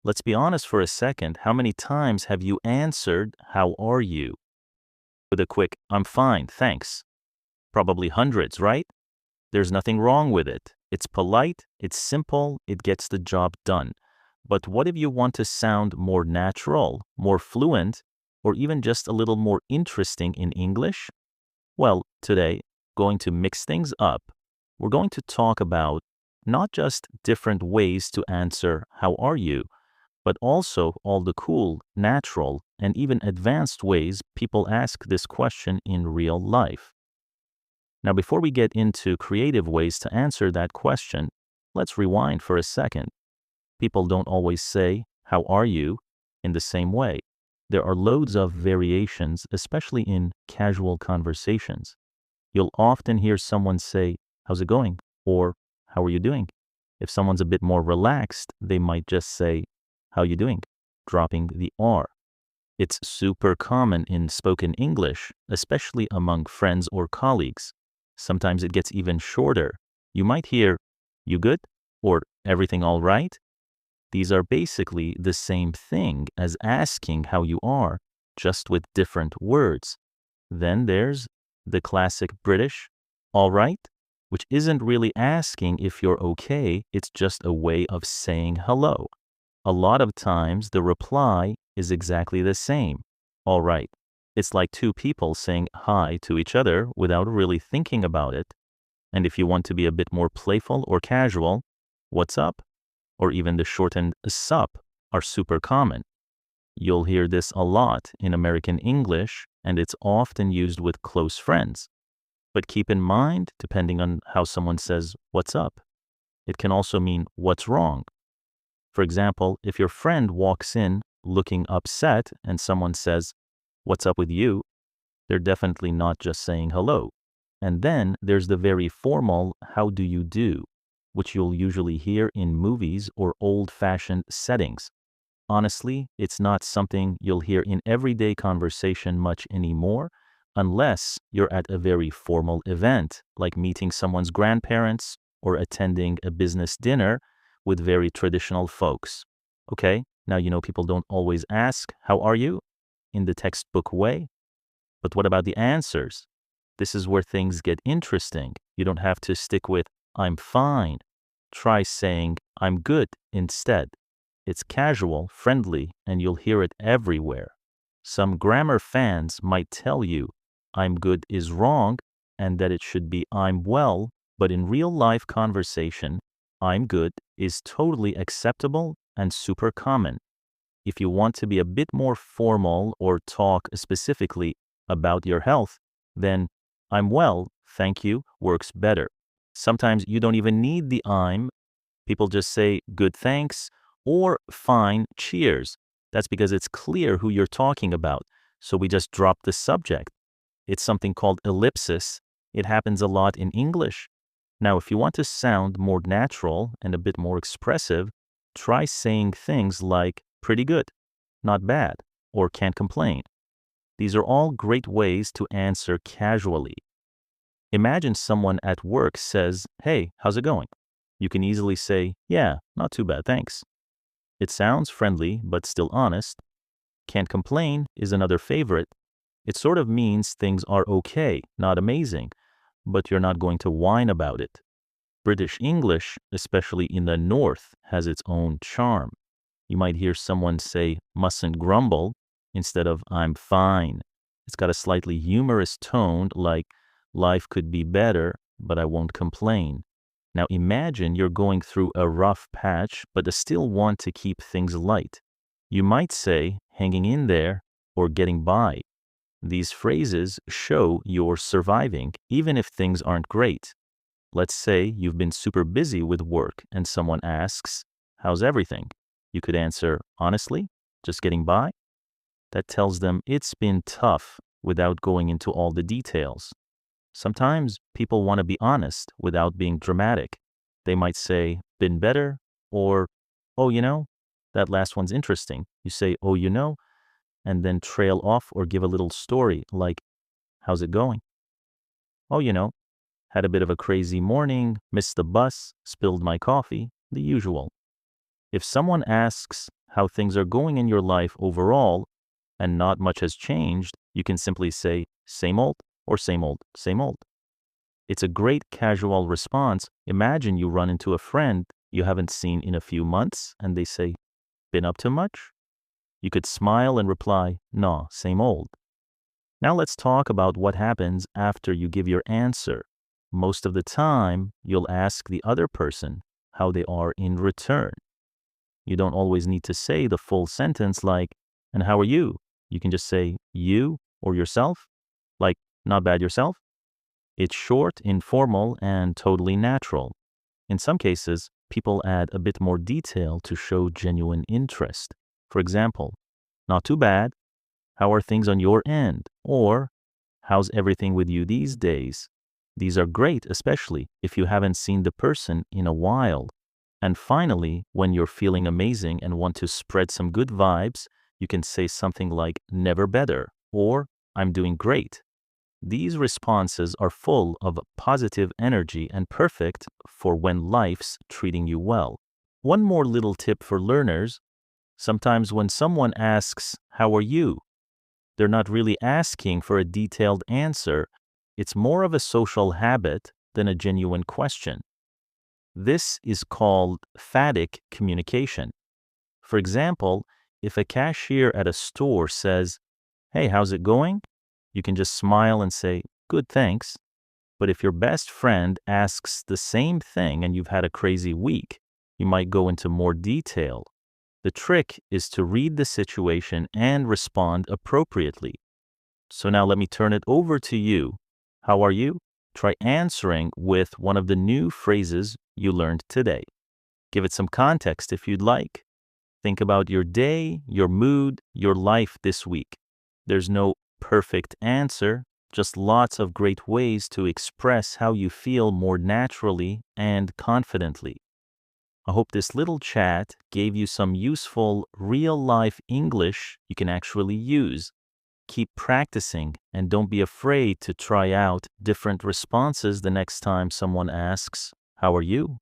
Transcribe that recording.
Let's be honest for a second. How many times have you answered, "How are you?" with a quick, "I'm fine, thanks"? Probably hundreds, right? There's nothing wrong with it. It's polite, it's simple, it gets the job done. But what if you want to sound more natural, more fluent, or even just a little more interesting in English? Well, today, going to mix things up. We're going to talk about not just different ways to answer, "How are you?" but also all the cool, natural, and even advanced ways people ask this question in real life. Now, before we get into creative ways to answer that question, let's rewind for a second. People don't always say, "How are you?" in the same way. There are loads of variations, especially in casual conversations. You'll often hear someone say, "How's it going?" or "How are you doing?" If someone's a bit more relaxed, they might just say, "How you doing?" dropping the R. It's super common in spoken English, especially among friends or colleagues. Sometimes it gets even shorter. You might hear, "You good?" or "Everything all right?" These are basically the same thing as asking how you are, just with different words. Then there's the classic British, "All right?" which isn't really asking if you're okay, it's just a way of saying hello. A lot of times the reply is exactly the same, "All right." It's like two people saying hi to each other without really thinking about it. And if you want to be a bit more playful or casual, "What's up?" or even the shortened "sup" are super common. You'll hear this a lot in American English, and it's often used with close friends. But keep in mind, depending on how someone says, "What's up?" it can also mean, "What's wrong?" For example, if your friend walks in looking upset and someone says, "What's up with you?" they're definitely not just saying hello. And then there's the very formal "How do you do?" which you'll usually hear in movies or old-fashioned settings. Honestly, it's not something you'll hear in everyday conversation much anymore, unless you're at a very formal event, like meeting someone's grandparents or attending a business dinner with very traditional folks. Okay, now you know people don't always ask, "How are you?" in the textbook way. But what about the answers? This is where things get interesting. You don't have to stick with, "I'm fine." Try saying, "I'm good" instead. It's casual, friendly, and you'll hear it everywhere. Some grammar fans might tell you, "I'm good" is wrong and that it should be, "I'm well," but in real life conversation, "I'm good" is totally acceptable and super common. If you want to be a bit more formal or talk specifically about your health, then "I'm well, thank you" works better. Sometimes you don't even need the "I'm." People just say, "Good, thanks," or "Fine, cheers." That's because it's clear who you're talking about, so we just drop the subject. It's something called ellipsis. It happens a lot in English. Now, if you want to sound more natural and a bit more expressive, try saying things like "pretty good," "not bad," or "can't complain." These are all great ways to answer casually. Imagine someone at work says, "Hey, how's it going?" You can easily say, "Yeah, not too bad, thanks." It sounds friendly, but still honest. "Can't complain" is another favorite. It sort of means things are okay, not amazing, but you're not going to whine about it. British English, especially in the North, has its own charm. You might hear someone say, "Mustn't grumble," instead of "I'm fine." It's got a slightly humorous tone, like, "Life could be better, but I won't complain." Now imagine you're going through a rough patch, but still want to keep things light. You might say, "Hanging in there," or "getting by." These phrases show you're surviving, even if things aren't great. Let's say you've been super busy with work and someone asks, "How's everything?" You could answer, "Honestly, just getting by." That tells them it's been tough without going into all the details. Sometimes people want to be honest without being dramatic. They might say, "Been better," or, "Oh, that last one's interesting." You say, "Oh, and then trail off or give a little story like, "How's it going?" "Oh, had a bit of a crazy morning, missed the bus, spilled my coffee," the usual. If someone asks, how things are going in your life overall and not much has changed, you can simply say, same old or same old, same old. It's a great casual response. Imagine you run into a friend you haven't seen in a few months and they say, been up to much? You could smile and reply, no, same old. Now let's talk about what happens after you give your answer. Most of the time, you'll ask the other person how they are in return. You don't always need to say the full sentence like, and how are you? You can just say you or yourself, like, not bad yourself. It's short, informal, and totally natural. In some cases, people add a bit more detail to show genuine interest. For example, not too bad. How are things on your end? Or, how's everything with you these days? These are great, especially if you haven't seen the person in a while. And finally, when you're feeling amazing and want to spread some good vibes, you can say something like, never better, or I'm doing great. These responses are full of positive energy and perfect for when life's treating you well. One more little tip for learners. Sometimes when someone asks, how are you? They're not really asking for a detailed answer. It's more of a social habit than a genuine question. This is called phatic communication. For example, if a cashier at a store says, hey, how's it going? You can just smile and say, good, thanks. But if your best friend asks the same thing and you've had a crazy week, you might go into more detail. The trick is to read the situation and respond appropriately. So now let me turn it over to you. How are you? Try answering with one of the new phrases you learned today. Give it some context if you'd like. Think about your day, your mood, your life this week. There's no perfect answer, just lots of great ways to express how you feel more naturally and confidently. I hope this little chat gave you some useful real-life English you can actually use. Keep practicing and don't be afraid to try out different responses the next time someone asks, how are you?